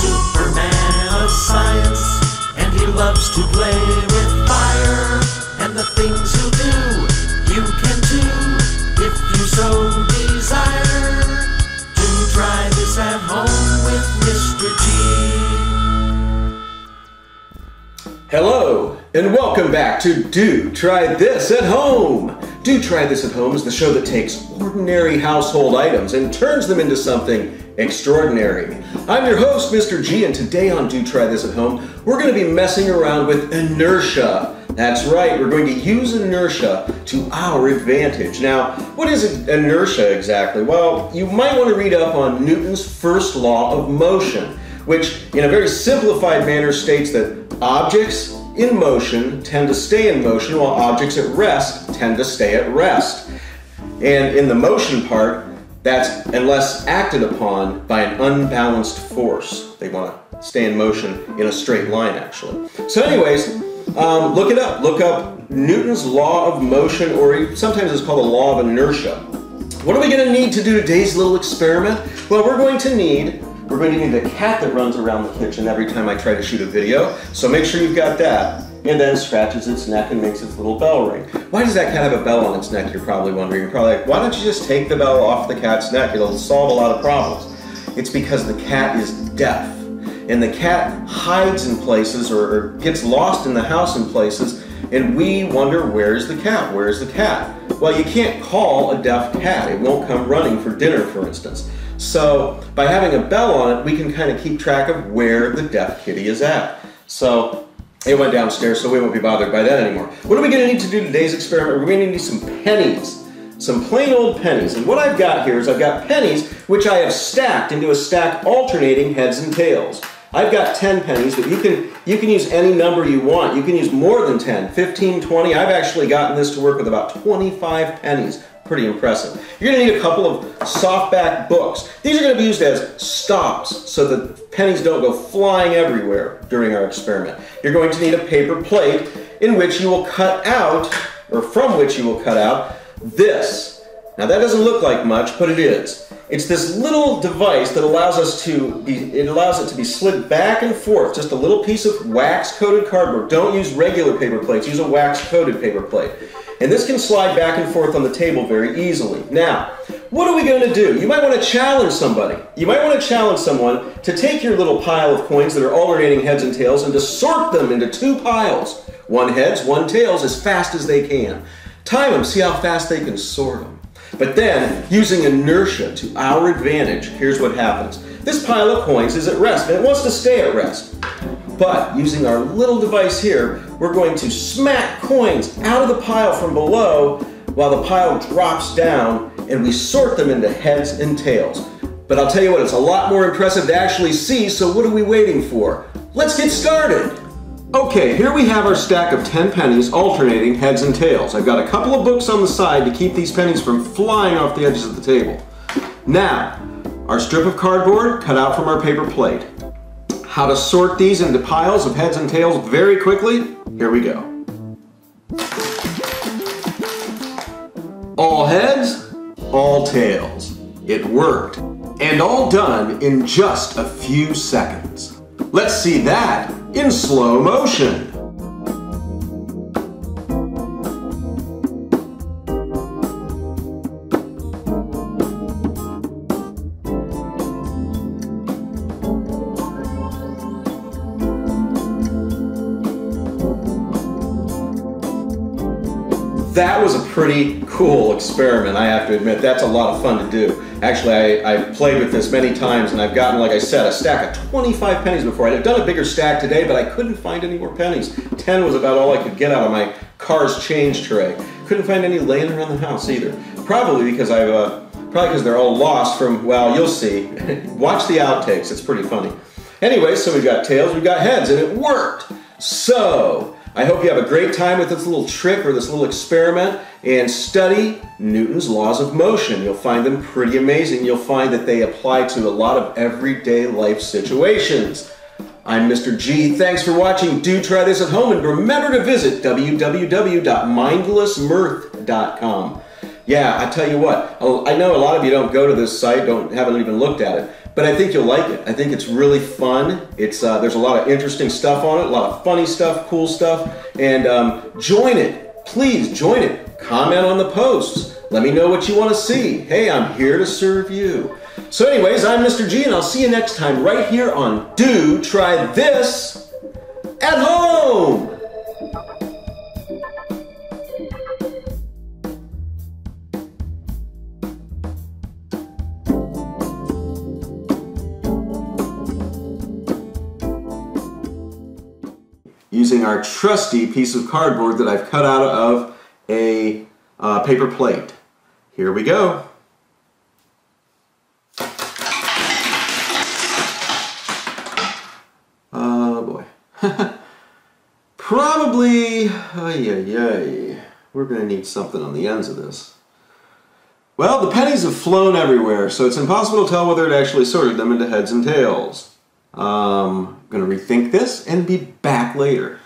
Superman of science, and he loves to play with fire. And the things he'll do, you can too, if you so desire. Do try this at home with Mr. G. Hello, and welcome back to Do Try This at Home. Do Try This at Home is the show that takes ordinary household items and turns them into something extraordinary. I'm your host, Mr. G, and today on Do Try This at Home, we're going to be messing around with inertia. That's right, we're going to use inertia to our advantage. Now, what is inertia exactly? Well, you might want to read up on Newton's first law of motion, which in a very simplified manner states that objects in motion tend to stay in motion, while objects at rest tend to stay at rest. And in the motion part, that's unless acted upon by an unbalanced force. They want to stay in motion in a straight line, actually. So anyways, look it up. Look up Newton's law of motion, or sometimes it's called the law of inertia. What are we going to need to do today's little experiment? Well, we're going to need a cat that runs around the kitchen every time I try to shoot a video, so make sure you've got that. And then scratches its neck and makes its little bell ring. Why does that cat have a bell on its neck, you're probably wondering. You're probably like, why don't you just take the bell off the cat's neck? It'll solve a lot of problems. It's because the cat is deaf. And the cat hides in places or gets lost in the house in places, and we wonder, where's the cat? Where's the cat? Well, you can't call a deaf cat. It won't come running for dinner, for instance. So by having a bell on it, we can kind of keep track of where the deaf kitty is at. So it went downstairs, so we won't be bothered by that anymore. What are we going to need to do today's experiment? We're going to need some pennies. Some plain old pennies. And what I've got here is I've got pennies which I have stacked into a stack alternating heads and tails. I've got 10 pennies, but you can use any number you want. You can use more than 10, 15, 20. I've actually gotten this to work with about 25 pennies. Pretty impressive. You're going to need a couple of softback books. These are going to be used as stops so that pennies don't go flying everywhere during our experiment. You're going to need a paper plate in which you will cut out, or from which you will cut out, this. Now that doesn't look like much, but it is. It's this little device that allows it to be slid back and forth, just a little piece of wax-coated cardboard. Don't use regular paper plates, use a wax-coated paper plate. And this can slide back and forth on the table very easily. Now, what are we going to do? You might want to challenge somebody. You might want to challenge someone to take your little pile of coins that are alternating heads and tails and to sort them into two piles. One heads, one tails, as fast as they can. Time them, see how fast they can sort them. But then, using inertia to our advantage, here's what happens. This pile of coins is at rest, and it wants to stay at rest. But using our little device here, we're going to smack coins out of the pile from below while the pile drops down, and we sort them into heads and tails. But I'll tell you what, it's a lot more impressive to actually see, so what are we waiting for? Let's get started! Okay, here we have our stack of 10 pennies alternating heads and tails. I've got a couple of books on the side to keep these pennies from flying off the edges of the table. Now, our strip of cardboard cut out from our paper plate. How to sort these into piles of heads and tails very quickly? Here we go. All heads, all tails. It worked. And all done in just a few seconds. Let's see that in slow motion. That was a pretty cool experiment, I have to admit. That's a lot of fun to do. Actually, I've played with this many times, and I've gotten, like I said, a stack of 25 pennies before. I'd have done a bigger stack today, but I couldn't find any more pennies. 10 was about all I could get out of my car's change tray. Couldn't find any laying around the house either. Probably because they're all lost from, well, you'll see. Watch the outtakes, it's pretty funny. Anyway, so we've got tails, we've got heads, and it worked. So, I hope you have a great time with this little trick or this little experiment and study Newton's laws of motion. You'll find them pretty amazing. You'll find that they apply to a lot of everyday life situations. I'm Mr. G. Thanks for watching. Do try this at home, and remember to visit www.mindlessmirth.com. Yeah, I tell you what, I know a lot of you don't go to this site, haven't even looked at it, but I think you'll like it. I think it's really fun. It's there's a lot of interesting stuff on it, a lot of funny stuff, cool stuff, and join it. Please join it. Comment on the posts. Let me know what you want to see. Hey, I'm here to serve you. So anyways, I'm Mr. G, and I'll see you next time right here on Do Try This at Home. Using our trusty piece of cardboard that I've cut out of a paper plate. Here we go. Oh boy. Probably, we're going to need something on the ends of this. Well, the pennies have flown everywhere, so it's impossible to tell whether it actually sorted them into heads and tails. I'm going to rethink this and be back later.